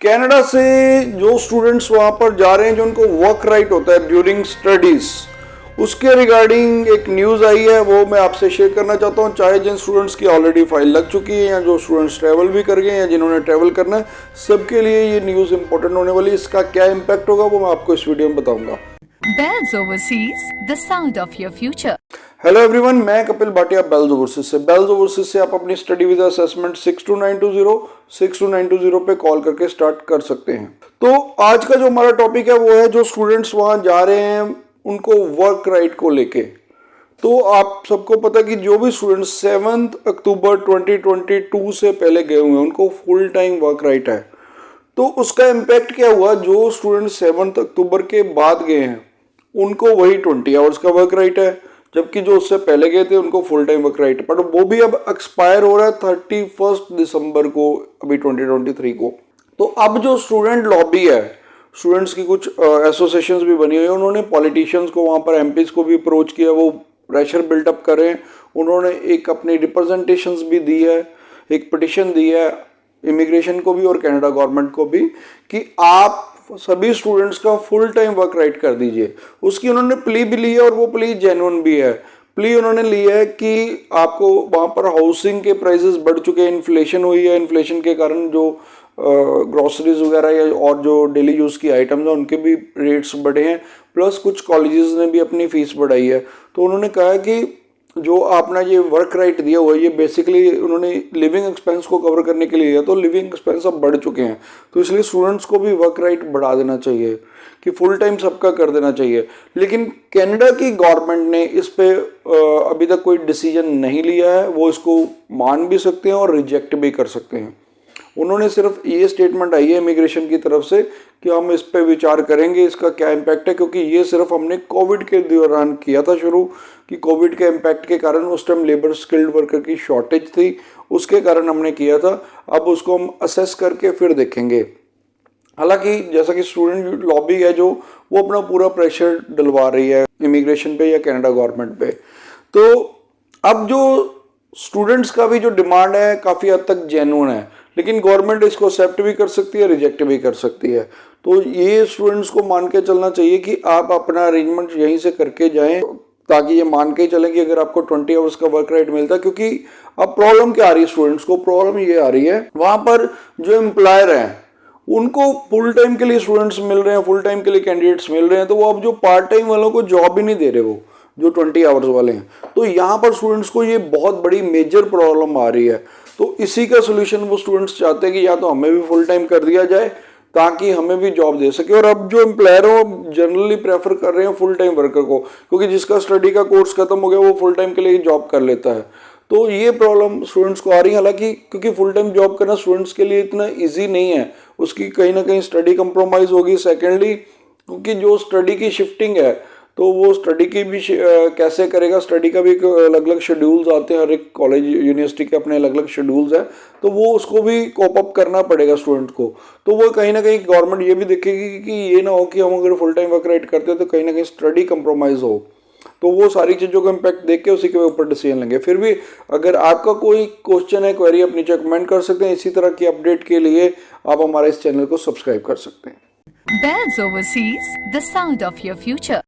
Canada से जो students वहाँ पर जा रहे हैं, जो उनको वर्क राइट होता है ड्यूरिंग स्टडीज, उसके रिगार्डिंग एक न्यूज़ आई है, वो मैं आपसे शेयर करना चाहता हूँ। चाहे जिन स्टूडेंट्स की ऑलरेडी फाइल लग चुकी है या जो स्टूडेंट्स ट्रैवल भी कर गए या जिन्होंने ट्रैवल करना है, सबके लिए ये न्यूज़ इंपॉर्टेंट होने वाली है। इसका क्या इम्पैक्ट होगा वो मैं आपको इस वीडियो में बताऊंगा। Bells Overseas, the sound of your future. Hello everyone, मैं कपिल भाटिया बेल्स ओवरसीज से। बेल्स ओवरसीज से आप अपनी स्टडी वीजा असेसमेंट 62920 पे कॉल करके स्टार्ट कर सकते हैं। तो आज का जो हमारा टॉपिक है वो है जो स्टूडेंट्स वहाँ जा रहे हैं उनको वर्क राइट को लेके। तो आप सबको पता है कि जो भी स्टूडेंट्स 7 अक्टूबर 2022 से पहले गए हुए हैं उनको फुल टाइम वर्क राइट है। तो उसका इम्पैक्ट क्या हुआ, जो स्टूडेंट्स 7 अक्टूबर के बाद गए हैं उनको वही 20 आवर्स का वर्क राइट है, जबकि जो उससे पहले गए थे उनको फुल टाइम वर्क राइट है। पर वो भी अब एक्सपायर हो रहा है 31 दिसंबर को, अभी 2023 को। तो अब जो स्टूडेंट लॉबी है, स्टूडेंट्स की कुछ एसोसिएशंस भी बनी हुई है, उन्होंने पॉलिटिशियंस को, वहाँ पर एमपीज को भी अप्रोच किया, वो प्रेशर बिल्टअप कर रहे हैं। उन्होंने एक अपनी रिप्रेजेंटेशंस भी दी है, एक पिटिशन दी है इमिग्रेशन को भी और कनाडा गवर्नमेंट को भी कि आप सभी स्टूडेंट्स का फुल टाइम वर्क राइट कर दीजिए। उसकी उन्होंने प्ली भी ली है और वो प्ली जेन्युइन भी है। प्ली उन्होंने ली है कि आपको वहाँ पर हाउसिंग के प्राइसेस बढ़ चुके हैं, इन्फ्लेशन हुई है, इन्फ्लेशन के कारण जो ग्रोसरीज वगैरह या और जो डेली यूज़ की आइटम्स हैं उनके भी रेट्स बढ़े हैं, प्लस कुछ कॉलेजेस ने भी अपनी फीस बढ़ाई है। तो उन्होंने कहा कि जो आपने ये वर्क राइट दिया हुआ है ये बेसिकली उन्होंने लिविंग एक्सपेंस को कवर करने के लिए दिया, तो लिविंग एक्सपेंस अब बढ़ चुके हैं, तो इसलिए स्टूडेंट्स को भी वर्क राइट बढ़ा देना चाहिए कि फुल टाइम सबका कर देना चाहिए। लेकिन कनाडा की गवर्नमेंट ने इस पे अभी तक कोई डिसीजन नहीं लिया है। वो इसको मान भी सकते हैं और रिजेक्ट भी कर सकते हैं। उन्होंने सिर्फ ये स्टेटमेंट आई है इमिग्रेशन की तरफ से कि हम इस पे विचार करेंगे, इसका क्या इम्पैक्ट है, क्योंकि ये सिर्फ हमने कोविड के दौरान किया था शुरू, कि कोविड के इम्पैक्ट के कारण उस टाइम लेबर स्किल्ड वर्कर की शॉर्टेज थी, उसके कारण हमने किया था। अब उसको हम असेस करके फिर देखेंगे। हालांकि जैसा कि स्टूडेंट लॉबी है जो वो अपना पूरा प्रेशर डलवा रही है इमिग्रेशन पे या कनाडा गवर्नमेंट पे, तो अब जो स्टूडेंट्स का भी जो डिमांड है काफ़ी हद तक जेन्युइन है, लेकिन गवर्नमेंट इसको एक्सेप्ट भी कर सकती है, रिजेक्ट भी कर सकती है। तो ये स्टूडेंट्स को मान के चलना चाहिए कि आप अपना अरेंजमेंट यहीं से करके जाएं, ताकि ये मान के चलें कि अगर आपको 20 आवर्स का वर्क राइट मिलता है। क्योंकि अब प्रॉब्लम क्या आ रही है स्टूडेंट्स को, प्रॉब्लम ये आ रही है वहाँ पर जो एम्प्लॉयर हैं उनको फुल टाइम के लिए स्टूडेंट्स मिल रहे हैं, फुल टाइम के लिए कैंडिडेट्स मिल रहे हैं, तो वो अब जो पार्ट टाइम वालों को जॉब ही नहीं दे रहे, वो जो 20 आवर्स वाले हैं। तो यहाँ पर स्टूडेंट्स को ये बहुत बड़ी मेजर प्रॉब्लम आ रही है। तो इसी का सोल्यूशन वो स्टूडेंट्स चाहते हैं कि या तो हमें भी फुल टाइम कर दिया जाए ताकि हमें भी जॉब दे सके। और अब जो एम्प्लॉयर हो जनरली प्रेफर कर रहे हैं फुल टाइम वर्कर को, क्योंकि जिसका स्टडी का कोर्स खत्म हो गया वो फुल टाइम के लिए जॉब कर लेता है। तो ये प्रॉब्लम स्टूडेंट्स को आ रही है। हालांकि क्योंकि फुल टाइम जॉब करना स्टूडेंट्स के लिए इतना ईजी नहीं है, उसकी कहीं ना कहीं स्टडी कंप्रोमाइज़ होगी। सेकेंडली क्योंकि जो स्टडी की शिफ्टिंग है तो वो स्टडी की भी कैसे करेगा, स्टडी का भी अलग अलग शेड्यूल्स आते हैं, हर एक कॉलेज यूनिवर्सिटी के अपने अलग अलग शेड्यूल्स हैं, तो वो उसको भी कोप अप करना पड़ेगा स्टूडेंट को। तो वो कहीं ना कहीं गवर्नमेंट ये भी देखेगी कि ये ना हो कि हम अगर फुल टाइम वर्क राइट करते हैं तो कहीं ना कहीं स्टडी कंप्रोमाइज़ हो। तो वो सारी चीज़ों का इम्पैक्ट देख के उसी के ऊपर डिसीजन लेंगे। फिर भी अगर आपका कोई क्वेश्चन है, क्वेरी, आप नीचे कमेंट कर सकते हैं। इसी तरह की अपडेट के लिए आप हमारे इस चैनल को सब्सक्राइब कर सकते हैं। Bells Overseas, the sound of your future.